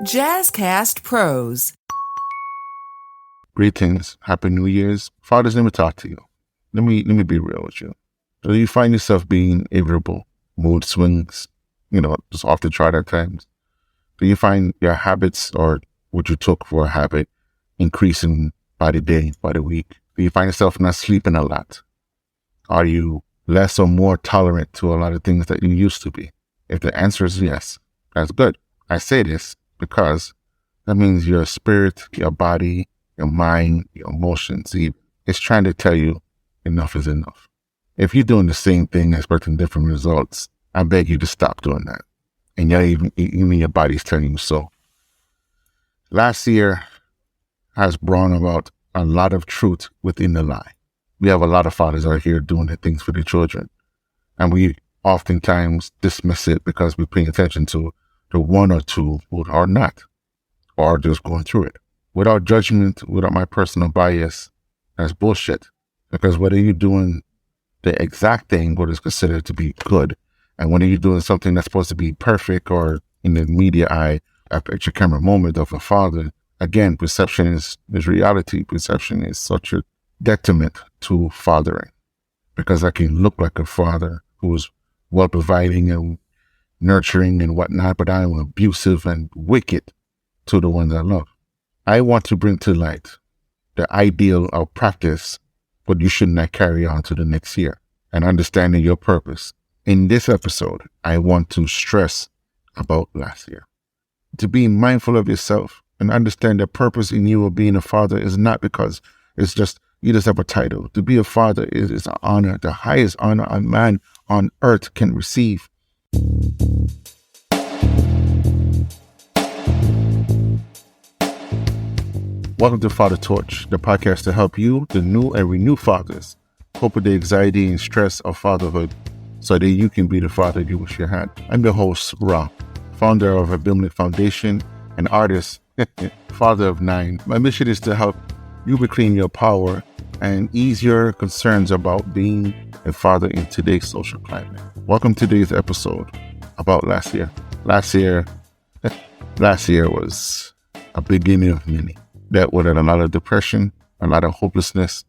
Jazzcast Pros. Greetings, Happy New Year's. Fathers, let me talk to you. Let me be real with you. Do you find yourself being irritable, mood swings, just off the chart at times? Do you find your habits or what you took for a habit increasing by the day, by the week? Do you find yourself not sleeping a lot? Are you less or more tolerant to a lot of things that you used to be? If the answer is yes, that's good. I say this because that means your spirit, your body, your mind, your emotions, it's trying to tell you enough is enough. If you're doing the same thing, expecting different results, I beg you to stop doing that. And even your body's telling you so. Last year has brought about a lot of truth within the lie. We have a lot of fathers out here doing the things for their children. And we oftentimes dismiss it because we're paying attention to the one or two who are not, or just going through it. Without judgment, without my personal bias, that's bullshit. Because whether you're doing the exact thing what is considered to be good, and whether you're doing something that's supposed to be perfect or in the media eye, a picture camera moment of a father, again, perception is reality. Perception is such a detriment to fathering. Because I can look like a father who is well providing and nurturing and whatnot, but I am abusive and wicked to the ones I love. I want to bring to light the ideal of practice, but you should not carry on to the next year, and understanding your purpose. In this episode, I want to stress about last year. To be mindful of yourself and understand the purpose in you of being a father is not because it's just you just have a title. To be a father is an honor, the highest honor a man on earth can receive. Welcome to Father Torch, the podcast to help you, the new and renewed fathers, cope with the anxiety and stress of fatherhood so that you can be the father you wish you had. I'm your host, Ra, founder of Abimelech Foundation and artist, father of 9. My mission is to help you reclaim your power and ease your concerns about being a father in today's social climate. Welcome to today's episode about last year. Last year was a beginning of many. That with a lot of depression, a lot of hopelessness,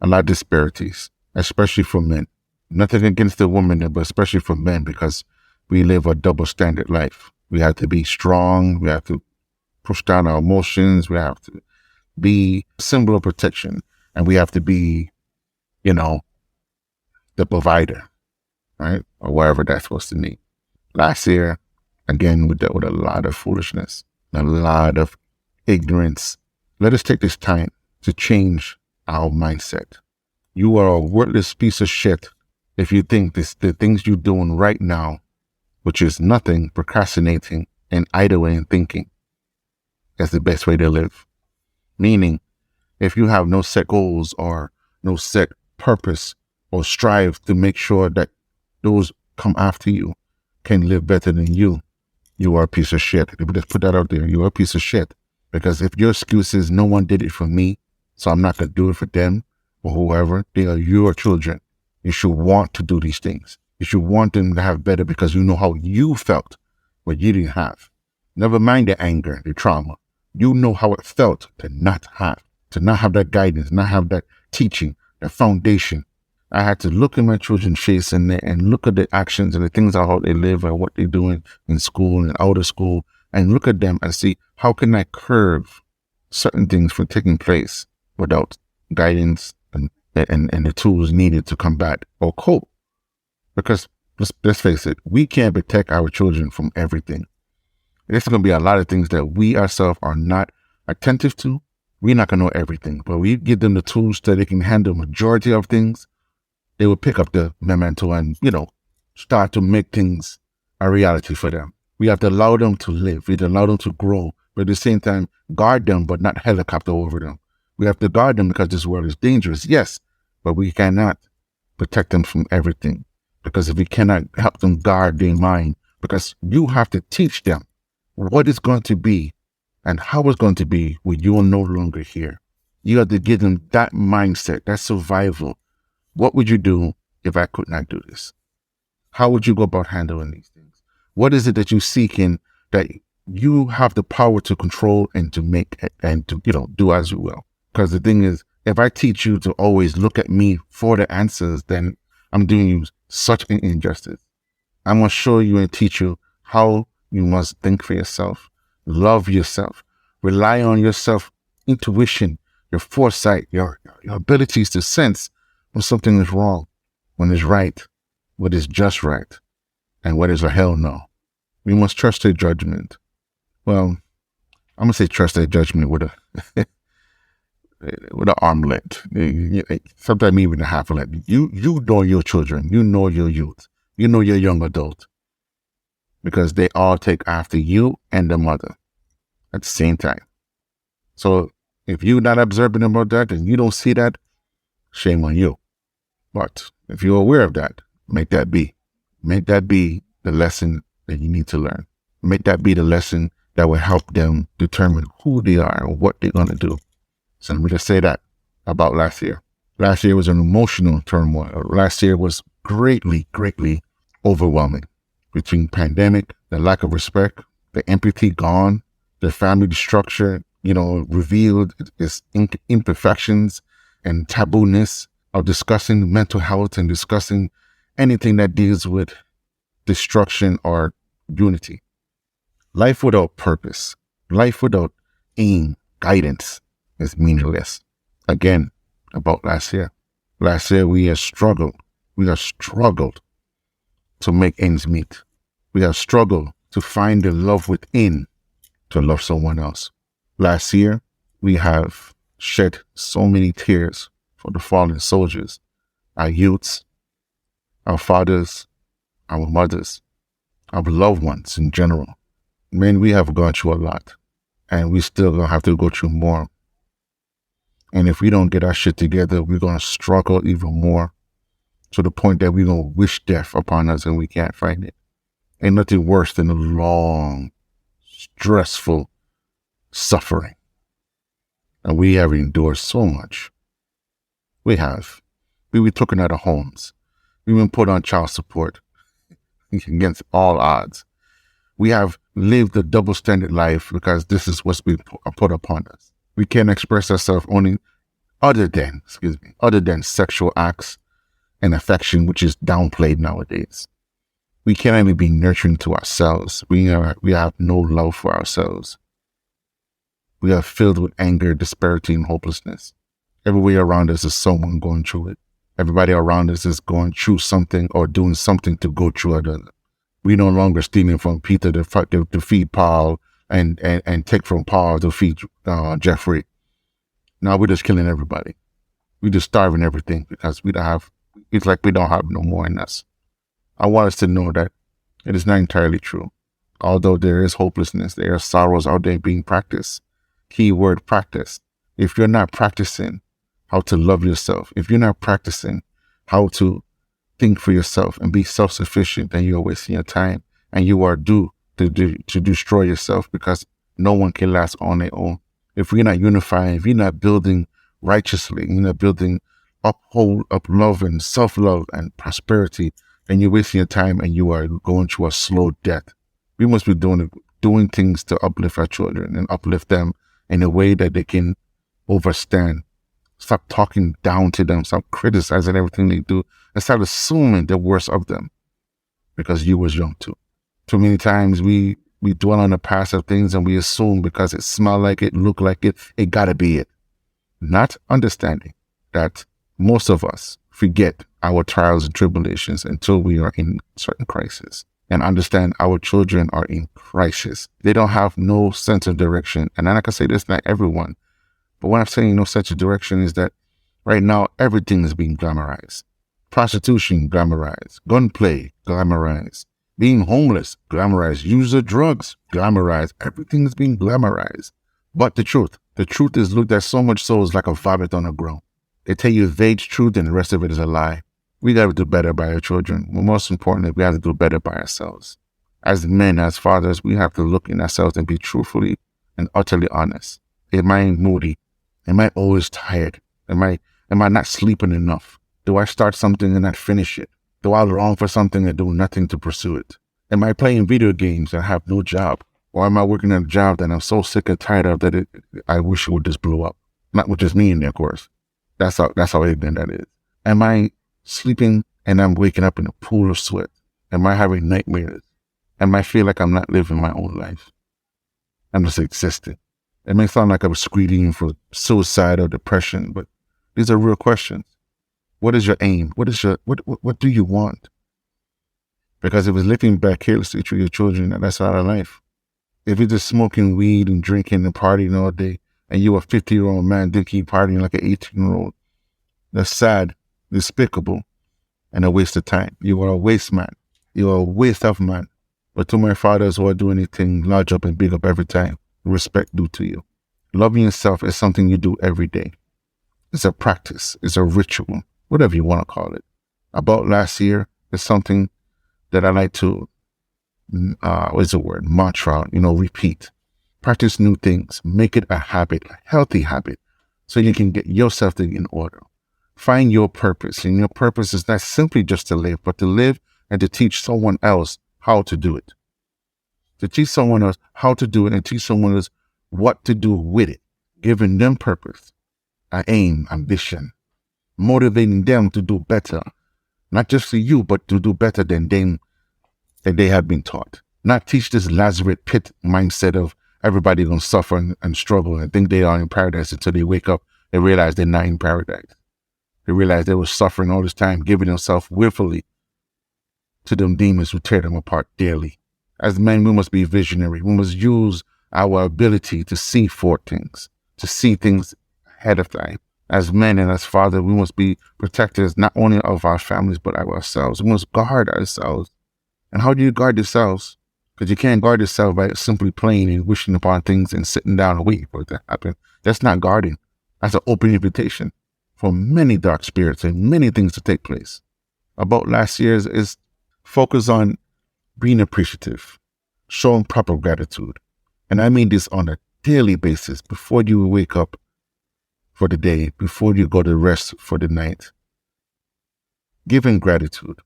a lot of disparities, especially for men. Nothing against the women, but especially for men, because we live a double standard life. We have to be strong. We have to push down our emotions. We have to be a symbol of protection. And we have to be, the provider, right? Or whatever that's supposed to mean. Last year, again, we dealt with a lot of foolishness, a lot of ignorance. Let us take this time to change our mindset. You are a worthless piece of shit if you think the things you're doing right now, which is nothing, procrastinating and idling thinking, is the best way to live. Meaning, if you have no set goals or no set purpose or strive to make sure that those come after you can live better than you, you are a piece of shit. If we just put that out there, you are a piece of shit. Because if your excuse is no one did it for me, so I'm not going to do it for them or whoever, they are your children. You should want to do these things. You should want them to have better because you know how you felt what you didn't have. Never mind the anger, the trauma. You know how it felt to not have that guidance, not have that teaching, that foundation. I had to look at my children's face and look at the actions and the things how they live and what they're doing in school and out of school, and look at them and see how can I curb certain things from taking place without guidance and the tools needed to combat or cope. Because let's face it, we can't protect our children from everything. There's going to be a lot of things that we ourselves are not attentive to. We're not going to know everything, but we give them the tools so they can handle majority of things. They will pick up the memento and, start to make things a reality for them. We have to allow them to live. We have to allow them to grow, but at the same time, guard them, but not helicopter over them. We have to guard them because this world is dangerous, yes, but we cannot protect them from everything. Because if we cannot help them guard their mind, because you have to teach them what it's going to be and how it's going to be when you are no longer here. You have to give them that mindset, that survival. What would you do if I could not do this? How would you go about handling these things? What is it that you seek in that you have the power to control and to make and to, do as you will. Because the thing is, if I teach you to always look at me for the answers, then I'm doing you such an injustice. I'm going to show you and teach you how you must think for yourself, love yourself, rely on yourself, intuition, your foresight, your abilities to sense when something is wrong, when it's right, what is just right, and what is a hell no. We must trust their judgment. Well, I'm gonna say trust their judgment with a with an armlet, sometimes even a half a let. You know your children, you know your youth, you know your young adult, because they all take after you and the mother at the same time. So if you're not observant about that and you don't see that, shame on you. But if you're aware of that, make that be. Make that be the lesson that you need to learn. Make that be the lesson that will help them determine who they are and what they're going to do. So let me just say that about last year. Last year was an emotional turmoil. Last year was greatly, greatly overwhelming. Between pandemic, the lack of respect, the empathy gone, the family structure, revealed its imperfections and tabooness of discussing mental health and discussing anything that deals with destruction or unity. Life without purpose, life without aim, guidance is meaningless. Again, about last year. Last year we have struggled. We have struggled to make ends meet. We have struggled to find the love within to love someone else. Last year, we have shed so many tears for the fallen soldiers, our youths, our fathers, our mothers, our loved ones in general. Man, we have gone through a lot, and we still gonna have to go through more. And if we don't get our shit together, we're gonna struggle even more to the point that we're gonna wish death upon us and we can't find it. Ain't nothing worse than a long, stressful suffering. And we have endured so much. We have. We were taken out of homes. We've been put on child support against all odds. We have lived a double standard life because this is what's been put upon us. We can't express ourselves only other than sexual acts and affection, which is downplayed nowadays. We can't even be nurturing to ourselves. We have no love for ourselves. We are filled with anger, disparity, and hopelessness. Everywhere around us is someone going through it. Everybody around us is going through something or doing something to go through it. We no longer stealing from Peter to feed Paul and take from Paul to feed Jeffrey. Now we're just killing everybody. We're just starving everything because it's like we don't have no more in us. I want us to know that it is not entirely true. Although there is hopelessness, there are sorrows out there being practiced. Keyword practice. If you're not practicing how to love yourself, if you're not practicing how to think for yourself and be self-sufficient, then you're wasting your time and you are due to destroy yourself because no one can last on their own. If we're not unifying, if you're not building righteously, you're not building up love and self-love and prosperity, then you're wasting your time and you are going through a slow death. We must be doing things to uplift our children and uplift them in a way that they can overstand. Stop talking down to them. Stop criticizing everything they do. And start assuming the worst of them because you was young too. Too many times we dwell on the past of things and we assume because it smelled like it, looked like it gotta be it. Not understanding that most of us forget our trials and tribulations until we are in certain crisis. And understand our children are in crisis. They don't have no sense of direction. And I can say this, not everyone. But what I'm saying no sense of direction is that right now, everything is being glamorized. Prostitution, glamorized. Gunplay, glamorized. Being homeless, glamorized. Use of drugs, glamorized. Everything is being glamorized. But the truth is looked at so much so it's like a vomit on the ground. They tell you vague truth and the rest of it is a lie. We got to do better by our children. But most importantly, we have to do better by ourselves. As men, as fathers, we have to look in ourselves and be truthfully and utterly honest. Am I moody? Am I always tired? Am I not sleeping enough? Do I start something and not finish it? Do I long for something and do nothing to pursue it? Am I playing video games and have no job? Or am I working at a job that I'm so sick and tired of that I wish it would just blow up? Not with just me in there, of course. That's how ignorant that is. Am I sleeping and I'm waking up in a pool of sweat? Am I having nightmares? Am I feel like I'm not living my own life? I'm just existing. It may sound like I was screaming for suicide or depression, but these are real questions. What is your aim? What do you want? Because if it's living back carelessly to your children, that's not a life. If you're just smoking weed and drinking and partying all day, and you're a 50-year-old man drinking partying like an 18-year-old, that's sad, despicable, and a waste of time. You are a waste man. You are a waste of man. But to my fathers who are doing anything large up and big up every time, respect due to you. Loving yourself is something you do every day. It's a practice. It's a ritual, whatever you want to call it. About last year is something that I like to, mantra, repeat. Practice new things. Make it a habit, a healthy habit, so you can get yourself in order. Find your purpose, and your purpose is not simply just to live, but to live and to teach someone else how to do it. To teach someone else how to do it and teach someone else what to do with it, giving them purpose, an aim, ambition, motivating them to do better, not just for you, but to do better than they have been taught. Not teach this Lazarus pit mindset of everybody going to suffer and struggle and think they are in paradise until they wake up and realize they're not in paradise. They realize they were suffering all this time, giving themselves willfully to them demons who tear them apart daily. As men, we must be visionary. We must use our ability to see forth things, to see things ahead of time. As men and as fathers, we must be protectors not only of our families, but of ourselves. We must guard ourselves. And how do you guard yourselves? Because you can't guard yourself by simply playing and wishing upon things and sitting down and waiting for it to happen. That's not guarding. That's an open invitation for many dark spirits and many things to take place. About last year's is focus on being appreciative, showing proper gratitude. And I mean this on a daily basis, before you wake up for the day, before you go to rest for the night. Giving gratitude,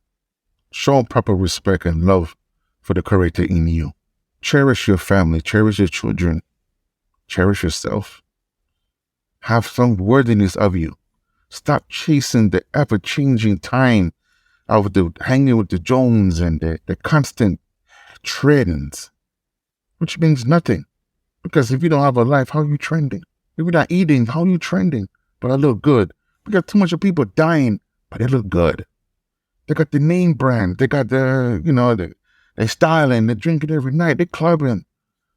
showing proper respect and love for the creator in you. Cherish your family, cherish your children, cherish yourself. Have some worthiness of you. Stop chasing the ever-changing time of the hanging with the Jones and the constant trends, which means nothing. Because if you don't have a life, how are you trending? If you're not eating, how are you trending? But I look good. We got too much of people dying, but they look good. They got the name brand. They got they're styling. They're drinking every night. They're clubbing.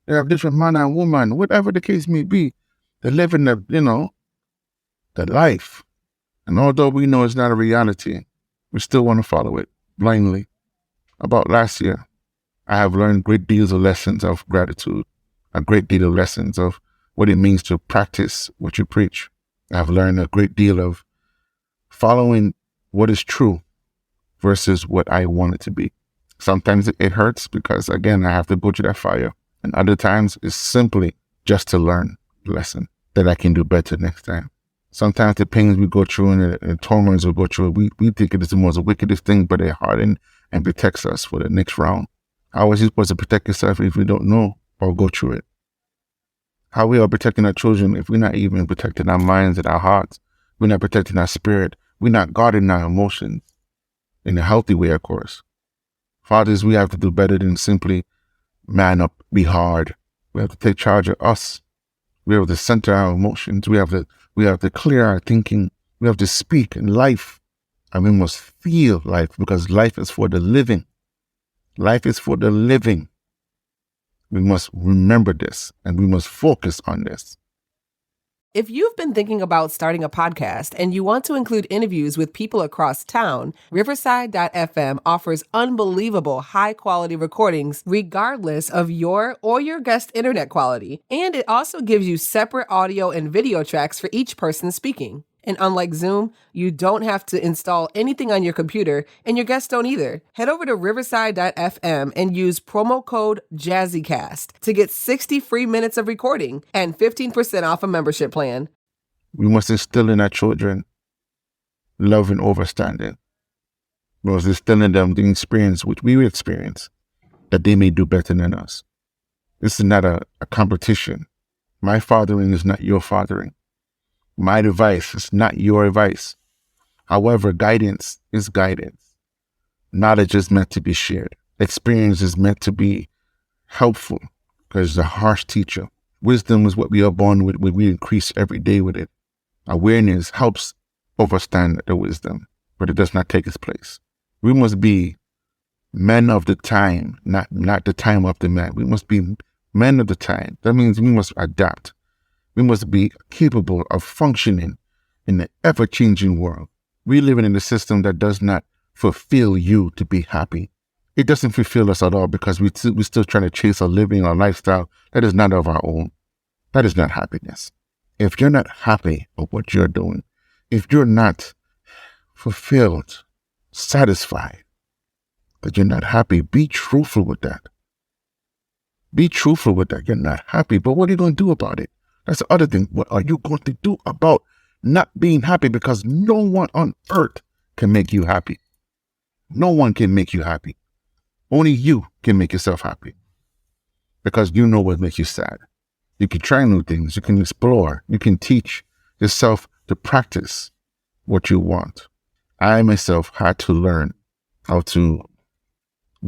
They have different man and woman, whatever the case may be. They're living the life. And although we know it's not a reality, we still want to follow it blindly. About last year, I have learned great deals of lessons of gratitude, a great deal of lessons of what it means to practice what you preach. I've learned a great deal of following what is true versus what I want it to be. Sometimes it hurts because, again, I have to go through that fire. And other times it's simply just to learn a lesson that I can do better next time. Sometimes the pains we go through and the torments we go through, we think it is the most wickedest thing, but it hardens and protects us for the next round. How is you supposed to protect yourself if you don't know or go through it? How we are protecting our children if we're not even protecting our minds and our hearts? We're not protecting our spirit. We're not guarding our emotions in a healthy way, of course. Fathers, we have to do better than simply man up, be hard. We have to take charge of us. We have to center our emotions. We have to clear our thinking. We have to speak in life. And we must feel life, because life is for the living. Life is for the living. We must remember this, and we must focus on this. If you've been thinking about starting a podcast and you want to include interviews with people across town, Riverside.fm offers unbelievable high-quality recordings regardless of your or your guest internet quality. And it also gives you separate audio and video tracks for each person speaking. And unlike Zoom, you don't have to install anything on your computer, and your guests don't either. Head over to Riverside.fm and use promo code JazzyCast to get 60 free minutes of recording and 15% off a membership plan. We must instill in our children love and understanding. We must instill in them the experience which we experience, that they may do better than us. This is not a competition. My fathering is not your fathering. My advice is not your advice. However, guidance is guidance. Knowledge is meant to be shared. Experience is meant to be helpful because it's a harsh teacher. Wisdom is what we are born with. We increase every day with it. Awareness helps overstand the wisdom, but it does not take its place. We must be men of the time, not the time of the man. We must be men of the time. That means we must adapt. We must be capable of functioning in the ever-changing world. We live in a system that does not fulfill you to be happy. It doesn't fulfill us at all because we're still trying to chase a living or lifestyle that is not of our own. That is not happiness. If you're not happy with what you're doing, if you're not fulfilled, satisfied, that you're not happy, be truthful with that. Be truthful with that. You're not happy, but what are you going to do about it? That's the other thing. What are you going to do about not being happy? Because no one on earth can make you happy. No one can make you happy. Only you can make yourself happy because you know what makes you sad. You can try new things. You can explore. You can teach yourself to practice what you want. I myself had to learn how to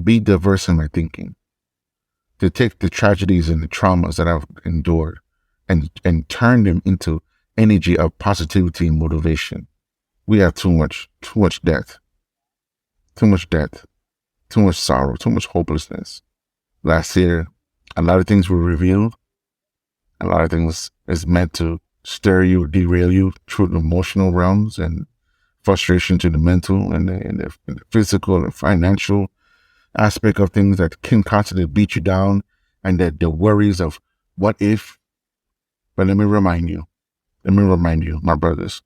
be diverse in my thinking, to take the tragedies and the traumas that I've endured and turn them into energy of positivity and motivation. We have too much death, too much sorrow, too much hopelessness. Last year, a lot of things were revealed. A lot of things is meant to stir you, derail you through the emotional realms and frustration to the mental and the physical and financial aspect of things that can constantly beat you down, and the worries of what if. But let me remind you, my brothers,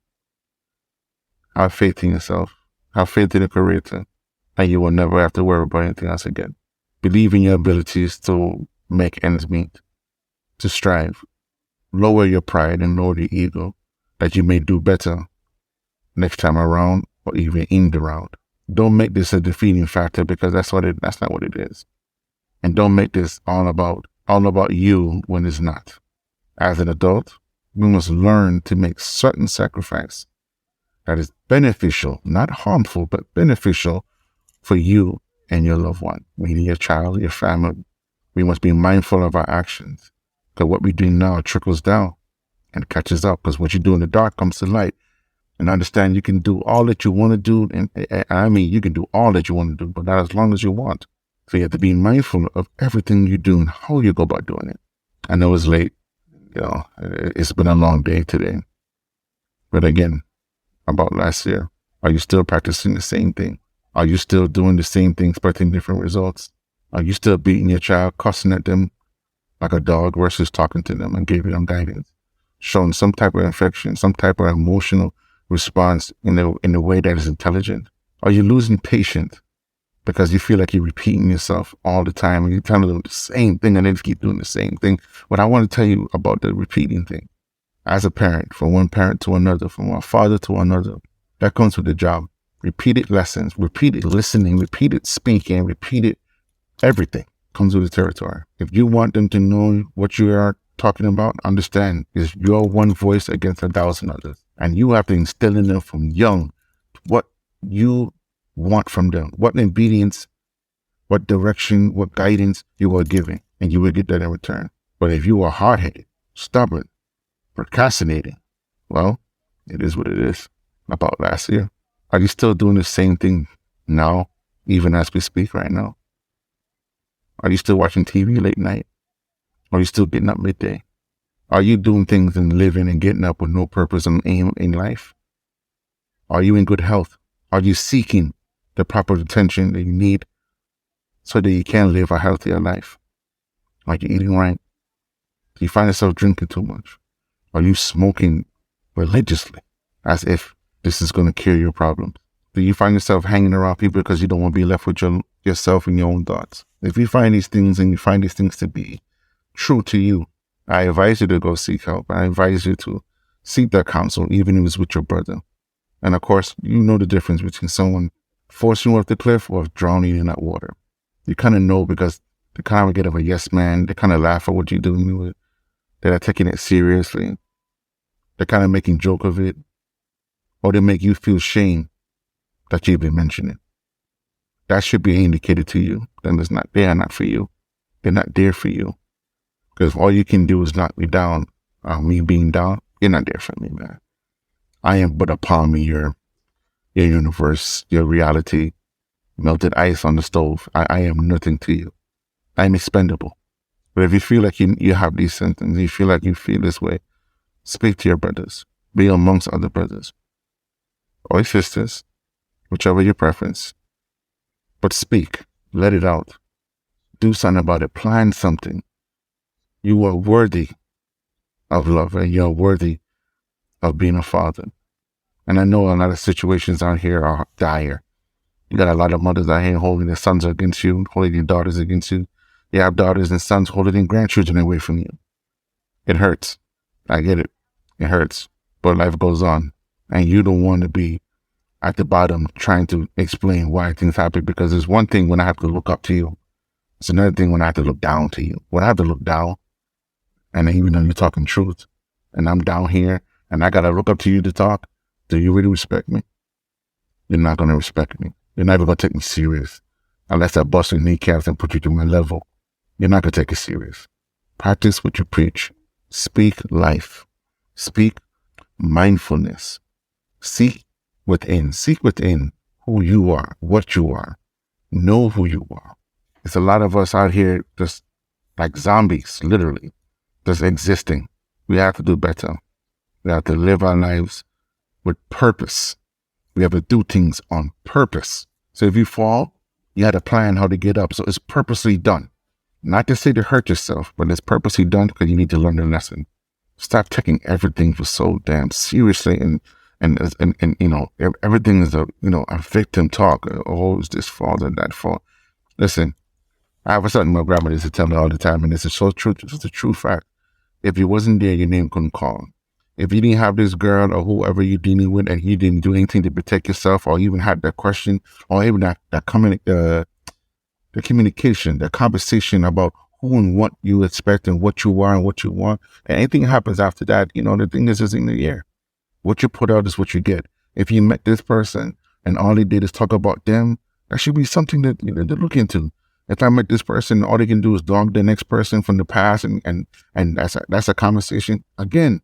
have faith in yourself, have faith in the Creator, and you will never have to worry about anything else again. Believe in your abilities to make ends meet, to strive. Lower your pride and lower the ego that you may do better next time around or even in the round. Don't make this a defeating factor because that's not what it is. And don't make this all about you when it's not. As an adult, we must learn to make certain sacrifice that is beneficial, not harmful, but beneficial for you and your loved one, meaning your child, your family. We must be mindful of our actions because what we do now trickles down and catches up, because what you do in the dark comes to light. And understand you can do all that you want to do. And I mean, you can do all that you want to do, but not as long as you want. So you have to be mindful of everything you do and how you go about doing it. I know it's late. It's been a long day today. But again, about last year, are you still practicing the same thing? Are you still doing the same thing, expecting different results? Are you still beating your child, cussing at them like a dog versus talking to them and giving them guidance? Showing some type of affection, some type of emotional response in a way that is intelligent? Are you losing patience because you feel like you're repeating yourself all the time and you're telling them the same thing and they just keep doing the same thing? What I want to tell you about the repeating thing, as a parent, from one parent to another, from one father to another, that comes with the job. Repeated lessons, repeated listening, repeated speaking, repeated everything comes with the territory. If you want them to know what you are talking about, understand is your one voice against 1,000 others. And you have to instill in them from young what you want from them, what obedience, what direction, what guidance you are giving, and you will get that in return. But if you are hard-headed, stubborn, procrastinating, well, it is what it is. About last year, are you still doing the same thing now, even as we speak right now? Are you still watching TV late night? Are you still getting up midday? Are you doing things and living and getting up with no purpose and aim in life? Are you in good health? Are you seeking the proper attention that you need so that you can live a healthier life? Are you eating right? Do you find yourself drinking too much? Are you smoking religiously as if this is going to cure your problems? Do you find yourself hanging around people because you don't want to be left with yourself and your own thoughts? If you find these things and you find these things to be true to you, I advise you to go seek help. I advise you to seek that counsel, even if it's with your brother. And of course, you know the difference between someone forcing you off the cliff or drowning in that water. You kind of know because They kind of get of a yes man. They kind of laugh at what you're doing with. They're not taking it seriously. They're kind of making joke of it. Or they make you feel shame that you even mention it. That should be indicated to you. Then they are not for you. They're not there for you. Because all you can do is knock me down. Me being down, you're not there for me, man. I am but a pawn in your universe, your reality, melted ice on the stove. I am nothing to you. I am expendable. But if you feel like you have these symptoms, you feel like you feel this way, speak to your brothers. Be amongst other brothers or sisters, whichever your preference. But speak. Let it out. Do something about it. Plan something. You are worthy of love, and you're worthy of being a father. And I know a lot of situations out here are dire. You got a lot of mothers out here holding their sons against you, holding your daughters against you. You have daughters and sons holding their grandchildren away from you. It hurts. I get it. It hurts. But life goes on. And you don't want to be at the bottom trying to explain why things happen, because there's one thing when I have to look up to you. It's another thing when I have to look down to you. When I have to look down, and even though you're talking truth, and I'm down here, and I got to look up to you to talk, do you really respect me? You're not going to respect me. You're not even going to take me serious. Unless I bust your kneecaps and put you to my level. You're not going to take it serious. Practice what you preach. Speak life. Speak mindfulness. Seek within who you are, what you are. Know who you are. There's a lot of us out here just like zombies, literally, just existing. We have to do better. We have to live our lives with purpose. We have to do things on purpose. So if you fall, you had to plan how to get up. So it's purposely done. Not to say to hurt yourself, but it's purposely done because you need to learn the lesson. Stop taking everything for so damn seriously, and you know, everything is a victim talk. Oh, is this fault or that fault? Listen, I have something my grandma used to tell me all the time, and it's so true. It's a true fact. If you wasn't there, your name couldn't call. If you didn't have this girl or whoever you're dealing with, and you didn't do anything to protect yourself, or even had that question, or even the communication, the conversation about who and what you expect and what you are and what you want, and anything happens after that, the thing is in the air. What you put out is what you get. If you met this person and all they did is talk about them, that should be something that to look into. If I met this person, all they can do is dog the next person from the past, and that's a conversation. Again,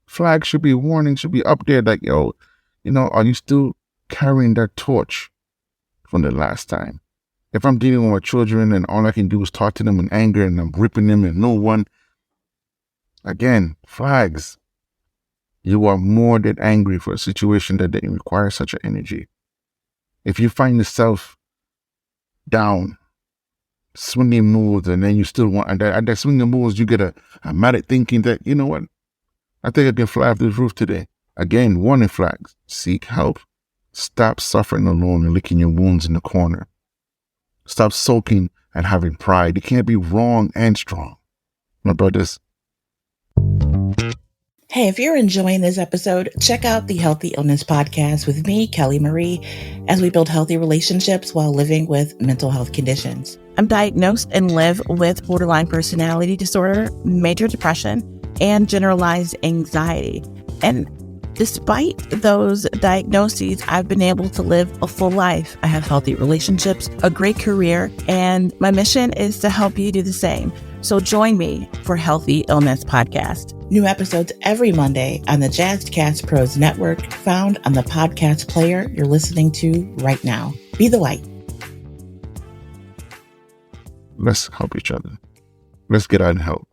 flag should be warning, should be up there like, are you still carrying that torch from the last time? If I'm dealing with my children and all I can do is talk to them in anger and I'm ripping them and no one, again, flags. You are more than angry for a situation that didn't require such an energy. If you find yourself down, swinging moves, and then you still want, and that swinging moves, you get a mad at thinking that, you know what, I think I can fly off this roof today. Again, warning flags. Seek help. Stop suffering alone and licking your wounds in the corner. Stop sulking and having pride. You can't be wrong and strong. My brothers. Hey, if you're enjoying this episode, check out the Healthy Illness Podcast with me, Kelly Marie, as we build healthy relationships while living with mental health conditions. I'm diagnosed and live with borderline personality disorder, major depression, and generalized anxiety. And despite those diagnoses, I've been able to live a full life. I have healthy relationships, a great career, and my mission is to help you do the same. So join me for Healthy Illness Podcast. New episodes every Monday on the Jazzcast Pros Network, found on the podcast player you're listening to right now. Be the light. Let's help each other. Let's get out and help.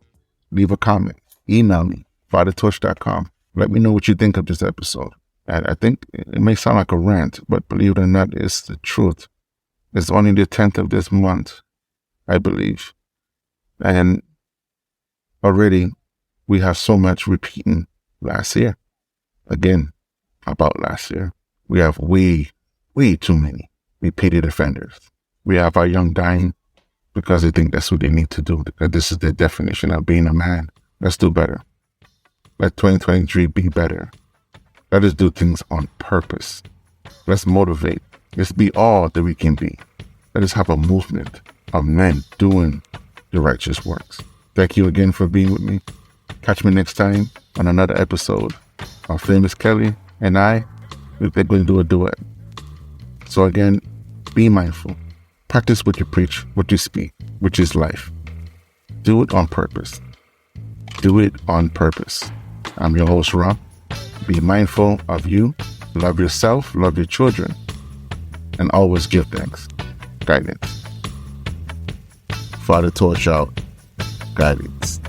Leave a comment. Email me, fathertorch.com. Let me know what you think of this episode. I think it may sound like a rant, but believe it or not, it's the truth. It's only the 10th of this month, I believe. And already we have so much repeating last year. Again, about last year. We have way too many repeated offenders. We have our young dying because they think that's what they need to do, because this is their definition of being a man. Let's do better. Let 2023 be better. Let us do things on purpose. Let's motivate. Let's be all that we can be. Let us have a movement of men doing the righteous works. Thank you again for being with me. Catch me next time on another episode. Our famous Kelly and I, we're going to do a duet. So again, be mindful. Practice what you preach, what you speak, which is life. Do it on purpose. Do it on purpose. I'm your host, Rob. Be mindful of you. Love yourself, love your children, and always give thanks. Guidance. Father taught y'all guidance.